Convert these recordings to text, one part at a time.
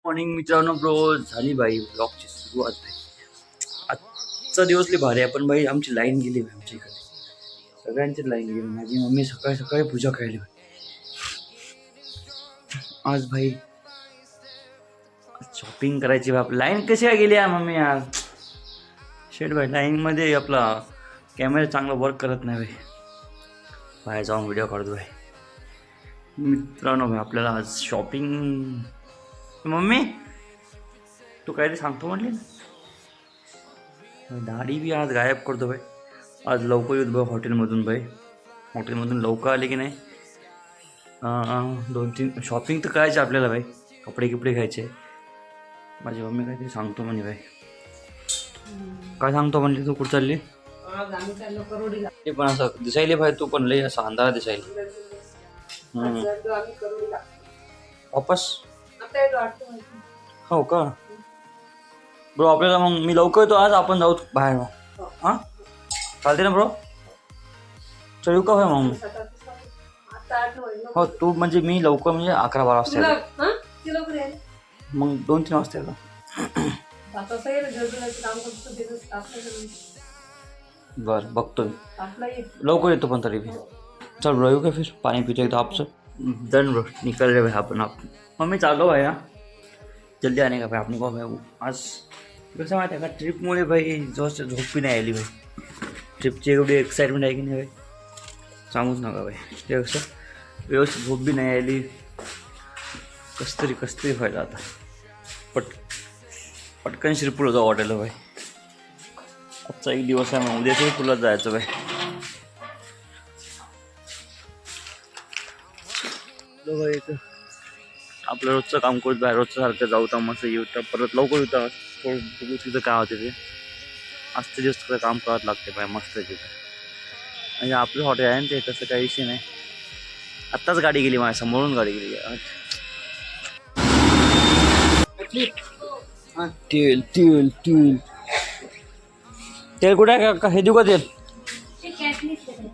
Morning मित्रांनो, bro झाली भाई ब्लॉगची सुरुवात भाई. आजचा दिवस लई भारी आहे, पण भाई आमची लाईन गेली भाई. आमच्या इकडे सगळ्यांची लाईन गेली. माझी मम्मी सकाळी सकाळी पूजा करायली भाई. आज भाई शॉपिंग करायची भाई. आपली लाईन कशी काय गेली यार मम्मी यार. शेट भाई लाईनमध्ये आपला कॅमेरा चांगला वर्क करत नाही भाई. बाहेर जाऊन व्हिडिओ काढतो भाई. मित्रांनो भाई आपल्याला आज शॉपिंग. मम्मी तू काहीतरी सांगतो म्हटली ना. दाढी बी आज गायब करतो भाई. आज लवकर येतो भाई हॉटेलमधून भाई. हॉटेलमधून लवकर आले की नाही 2-3 शॉपिंग तर करायची आपल्याला भाई. कपडे गिपडे घ्यायचे. माझी मम्मी काहीतरी सांगतो म्हणे भाई. काय सांगतो म्हणली तू? कुठं चालली? ते पण असं दिसायले भाई. तू पण लई असं अंधारा दिसायला. वापस हो का ब्रो? आपल्याला मग मी लवकर येतो आज. आपण जाऊ बाहेर मग. हां चालते ना ब्रो? चल येऊ का भाई मग? हो तू म्हणजे मी लवकर म्हणजे 11-12 वाजता येतो. मग 2-3 वाजता येतो. बरं बघतो लवकर येतो पण तरी भी. चल ब्रो येऊ का फिर? पाणी पितो एकदा आपचं. डन ब्रो निकल रहे भाई आपण. मम्मी चालो भाई. हाँ जल्दी आने का भाई आपने को भाई. आज कसं माहिती आहे का, ट्रिपमुळे भाई जवळ झोप बी नाही आली भाई. ट्रिपची एवढी एक्साइटमेंट आहे की नाही भाई, सांगूच नका भाई. ते कसं व्यवस्थित झोप बी नाही आली. कसतरी व्हायला आता. पटकन शिरपूरला जाऊ वाटायला भाई. आजचा एक दिवस आहे, मग उद्या शिरपूरला जायचं भाई. भाई आपलं रोजचं काम करत बाहेर रोजचं सारखं जाऊ तर मस्त येऊ तर परत लवकर येतं. थोडं बघू तिथं काय होते ते. आजचे दिवस थोडं काम करावं लागते बाय मस्त तिथं. म्हणजे आपलं हॉटेल आहे ना ते, तसं काही विषय नाही. आत्ताच गाडी गेली माझ्या समोरून. गाडी गेली. तेल तेल तेल तेल कुठे आहे का? हे देऊ का तेल?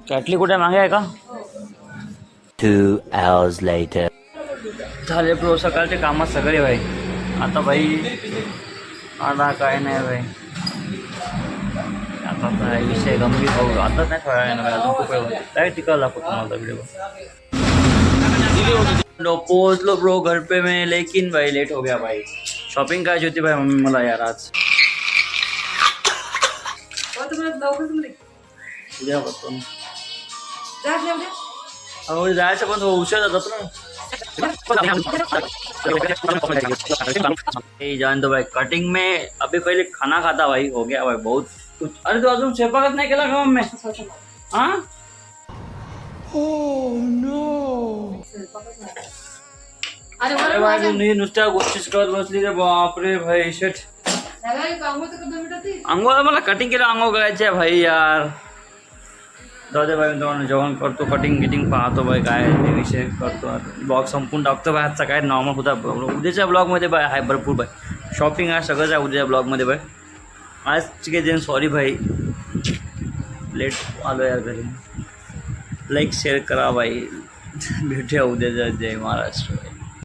कॅटली कुठे मागे आहे का? 2 hours later. झाले ब्रो सकाळचे कामात सगळे भाई. आता भाई आता काय नाही भाई. आता काय विषय गंभीर भाऊ. आता नाही थोडा आहे ना भाई. अजून खूप वेळ काय टिकावं लागतो तुम्हाला व्हिडिओ. पोहोचलो ब्रो घर पे में, लेकिन भाई लेट हो गया भाई. शॉपिंग करायची होती भाई मम्मी मला यार आज. उद्या बघतो ना. जायचं पण उशीर जातात ना. जान दो भाई. कटिंग में अभी पहले खाना खाता भाई. हो गया भाई बहुत कुछ. अरे तो अजून स्वयंपाकच नाही केला का मम्मी? हाँ अरे भाई नुसत्या गोष्टीच करत बसली रे. बापरे भाई शेट. अंघोळ मला कटिंग केलं. अंघोळ करायची आहे भाई यार. जाऊ दे भाई. मी जेवण करतो. कटिंग पाहतो भाई काय ते विषय करतो. ब्लॉग संपून टाकतो भाई. आजचा काय नॉर्मल होता. उद्याच्या ब्लॉगमध्ये भाई आहे भरपूर भाई. शॉपिंग आहे सगळंच आहे उद्याच्या ब्लॉगमध्ये भाई. आजची काही दिन सॉरी भाई लेट आलो यार घरी. लाईक शेअर करा भाई. भेटूया उद्याच्या. जय महाराष्ट्र.